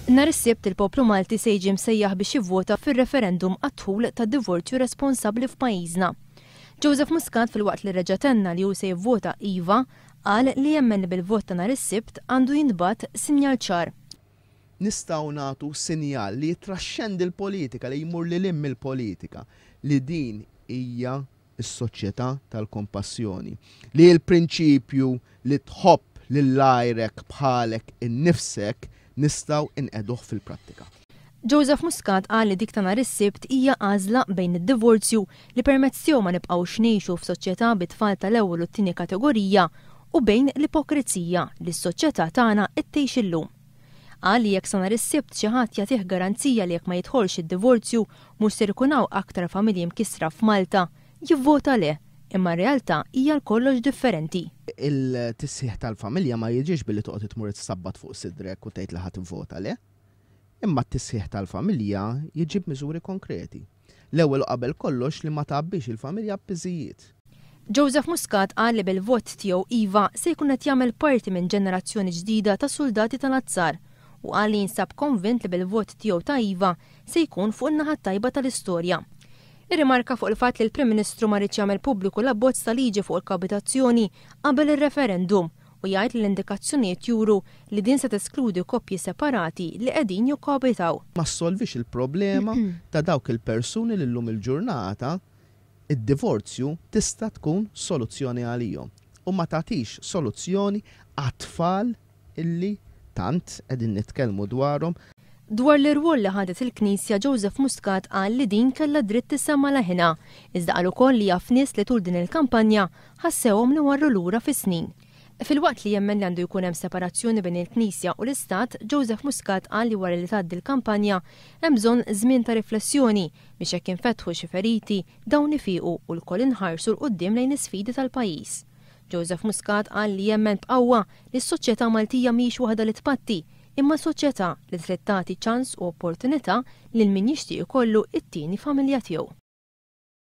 Nhar is-Sibt il-poplu Malti se jiġi msejjaħ biex jivvota fir-referendum għat-tħul tad-divorzju responsabbli f'pajjiżna. Joseph Muscat fil-waqt li reġa' tenna li hu se jivvota iva qal li jemmen bil-vot ta' nhar is-Sibt għandu jinbagħat sinjal ċar. Nistgħu nagħtu sinjal li jitraxxendi l-politika li jmur lil hemm il-politika li din hija s-soċjetà tal-kompassjoni. Li l-prinċipju li tħobb lil-lajrek bħalek innifsek nistgħu inqeduh fil-prattika. Joseph Muscat qal li dik ta' nhar is-Sibt hija għażla bejn id-divorzju li permezz tiegħu ma nibqgħux ngħixu f'soċjetà bit-tfal tal-ewwel u t-tieni kategorija u bejn l-ipokrizija li s-soċjetà tagħna qed tgħix illum. Qal li jekk sa nhar is-Sibt xi ħadd jagħtih garanzija li jekk ma jidħolx id-divorzju mhux se jkun hawn aktar familji mkissra f'Malta, jivvota le, imma r-realtà hija l-kollox differenti. Il-tissieħ tal-familja ma jiġix billi toqgħod tmur tsabbat fuq sidrek u tgħid li ħadd ivvota le. Imma t-tissieħ tal-familja jiġib miżuri konkreti. L-ewwel qabel kollox li ma tabbix il-familja b'piżijiet. Joseph Muscat qal li bil-vot tiegħu iva se jkun qed jagħmel parti minn ġenerazzjoni ġdida ta' soldati tal-azzar u qal li jinsab konvint li bil-vot tiegħu ta' iva se jkun fuq in-naħa tajba tal-istorja. Irrimarka fuq il-fatt li l-Prim Ministru ma rridx jagħmel pubbliku l-abbozz ta' liġi fuq il-koabitazzjoni qabel ir-referendum u jgħid li l-indikazzjonijiet juru li din se teskludi koppji separati li qegħdin jikkoabitaw. Ma ssolvix il-problema ta' dawk il-persuni li llum il-ġurnata id-divorzju tista' tkun soluzzjoni għalihom u ma tagħtix soluzzjoni għat-tfal illi tant qegħdin nitkellmu dwarhom. Dwar l-irwol li ħadet il-Knisja, Joseph Muscat qal li din kellha dritt tissemma leħinha, iżda qal ukoll li jaf nies li tul din il-kampanja ħassewhom li warru lura fis-snin. Fil-waqt li jemmen li għandu jkun hemm separazzjoni bejn il-Knisja u l-Istat, Joseph Muscat qal li wara li tgħaddi l-kampanja hemm bżonn żmien ta' riflessjoni biex hekk infettħu xi feriti dawn ifiequ u l-koll inħarsu l-qudiem lejn is-sfidi tal-pajjiż. Joseph Muscat qal li jemmen b'qawwa li s-soċjetà Maltija mhix waħda li tpatti, imma soċjetà li trid tagħti ċans u opportunità lil min jixtieq ikollu it-tieni familja tiegħu.